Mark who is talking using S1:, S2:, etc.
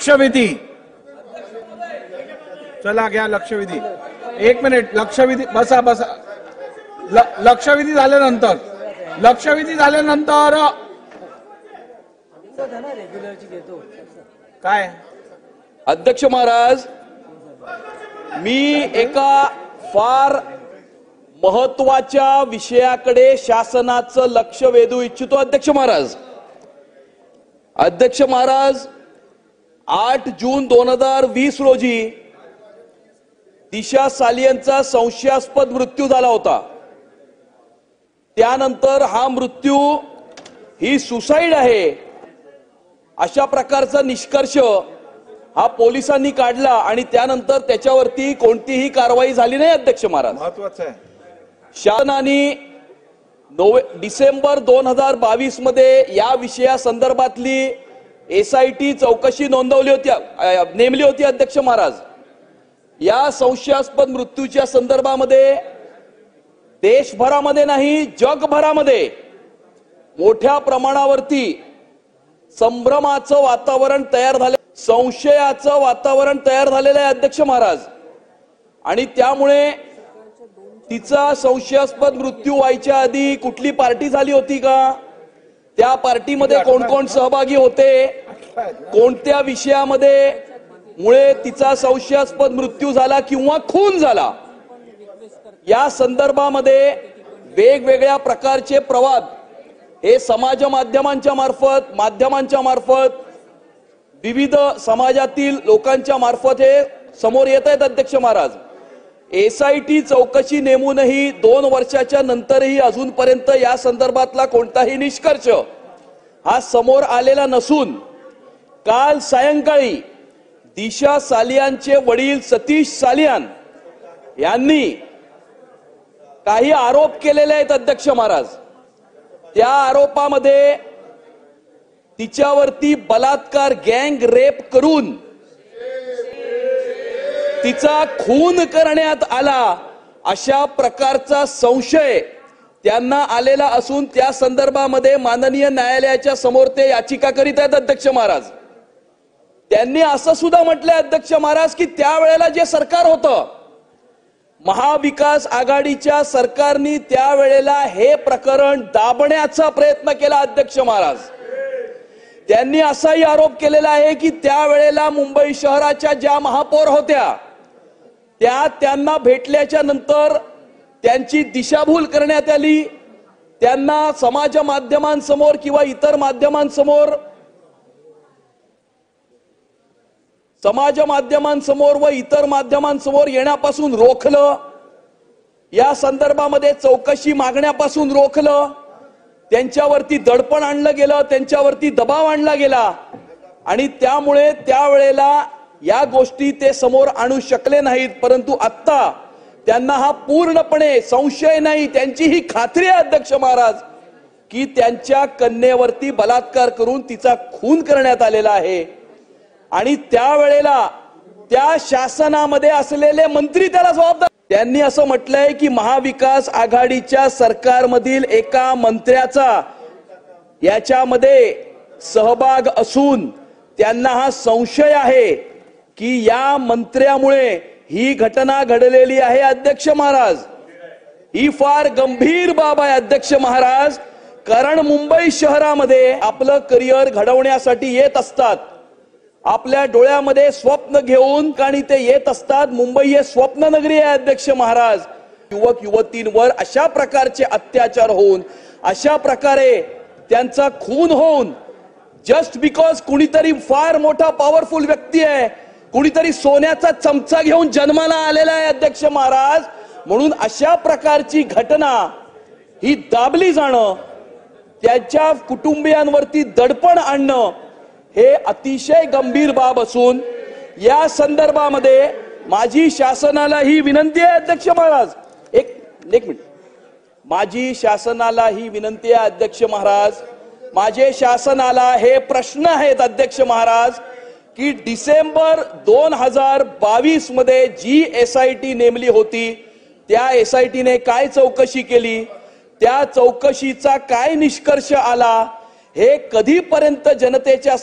S1: लक्षवेधी, चला घ्या लक्षवेधी. एक मिनिट, लक्षवेधी बसा बसा. लक्षवेधी झाल्यानंतर काय
S2: अध्यक्ष महाराज, मी एका फार महत्वाच्या विषयाकडे शासनाचं लक्ष वेधू इच्छितो. अध्यक्ष महाराज 8 जून 2020 रोजी दिशा सालियनचा संशयास्पद मृत्यू झाला होता. त्यानंतर हा मृत्यू ही सुसाईड आहे अशा प्रकारचा निष्कर्ष हा पोलिसांनी काढला आणि त्यानंतर त्याच्यावरती कोणतीही कारवाई झाली नाही. अध्यक्ष महाराज,
S1: महत्वाचं आहे,
S2: शासनाने डिसेंबर 2022 मध्ये या विषयासंदर्भातली SIT चौकशी नेमली होती. अध्यक्ष महाराज, या संशयास्पद मृत्यूच्या संदर्भामध्ये देशभरामध्ये नाही जगभरामध्ये मोठ्या प्रमाणावरती संभ्रमाचं वातावरण तयार झाले, संशयाचं वातावरण तयार झालेलं आहे. अध्यक्ष महाराज, आणि त्यामुळे तिचा संशयास्पद मृत्यू व्हायच्या आधी कुठली पार्टी झाली होती का, त्या पार्टीमध्ये कोण कोण सहभागी होते, कोणत्या विषयामध्ये मुळे तिचा संशयास्पद मृत्यू झाला किंवा खून झाला, या संदर्भामध्ये वेगवेगळ्या प्रकारचे प्रवाद हे समाज माध्यमांच्या मार्फत विविध समाजातील लोकांच्या मार्फत हे समोर येत आहेत. अध्यक्ष महाराज, SIT चौकशी नेमूनही 2 वर्षाच्या नंतरही अजूनपर्यंत या संदर्भातला कोणताही निष्कर्ष हा समोर आलेला नसून काल सायंकाळी दिशा सालियानचे वडील सतीश सालियान यांनी काही आरोप केलेले आहेत. अध्यक्ष महाराज, त्या आरोपामध्ये तिच्यावरती बलात्कार, गँग रेप करून तिचा खून करण्यात आला अशा प्रकारचा संशय त्यांना आलेला असून त्या संदर्भामध्ये माननीय न्यायालयाच्या समोर ते याचिका करीत आहेत. अध्यक्ष महाराज, त्यांनी असं सुद्धा म्हटलंय अध्यक्ष महाराज की त्यावेळेला जे सरकार होतं, महाविकास आघाडीच्या सरकारने त्यावेळेला हे प्रकरण दाबण्याचा प्रयत्न केला. अध्यक्ष महाराज, त्यांनी असाही आरोप केलेला आहे की त्यावेळेला मुंबई शहराच्या ज्या महापौर होत्या त्यांना भेटल्याच्या नंतर त्यांची दिशाभूल करण्यात आली, त्यांना समाज माध्यमांसमोर किंवा इतर माध्यमांसमोर येण्यापासून रोखलं, या संदर्भामध्ये चौकशी मागण्यापासून रोखलं, त्यांच्यावरती दडपण आणलं गेलं, त्यांच्यावरती दबाव आणला गेला आणि त्यामुळे त्यावेळेला या गोष्टी ते समोर आणू शकले नाहीत. परंतु आता त्यांना हा पूर्णपणे संशय नाही, त्यांची ही खात्री आहे अध्यक्ष महाराज की त्यांच्या कन्येवरती बलात्कार करून तिचा खून करण्यात आलेला आहे आणि त्यावेळेला त्या शासनामध्ये असलेले मंत्री त्याला जबाबदार. त्यांनी असं म्हटलंय की महाविकास आघाडीच्या सरकारमधील एका मंत्र्याचा याच्यामध्ये सहभाग असून त्यांना हा संशय आहे की या मंत्र्यामुळे ही घटना घडलेली आहे. अध्यक्ष महाराज, ही फार गंभीर बाब आहे. अध्यक्ष महाराज, कारण मुंबई शहरामध्ये आपलं करिअर घडवण्यासाठी येत असतात, आपल्या डोळ्यामध्ये स्वप्न घेऊन आणि ते येत असतात. मुंबई हे स्वप्न नगरी आहे. अध्यक्ष महाराज, युवक युवतींवर अशा प्रकारचे अत्याचार होऊन, अशा प्रकारे त्यांचा खून होऊन, जस्ट बिकॉज कुणीतरी फार मोठा पॉवरफुल व्यक्ती आहे, कुणीतरी सोन्याचा चमचा घेऊन जन्माला आलेला आहे. अध्यक्ष महाराज, म्हणून अशा प्रकारची घटना ही दाबली जाणं, त्याच्या कुटुंबियांवरती दडपण आणणं हे अतिशय गंभीर बाब असून या संदर्भामध्ये माझी शासनाला ही विनंती आहे. अध्यक्ष महाराज, एक मिनिट, माझी शासनाला ही विनंती आहे. अध्यक्ष महाराज, माझे शासनाला हे प्रश्न आहेत. अध्यक्ष महाराज, की डिसेंबर 2022 मध्ये जी SIT नेमली होती त्या SIT ने काय चौकशी केली, त्या चौकशीचा काय निष्कर्ष आला, हे कधीपर्यंत जनतेच्या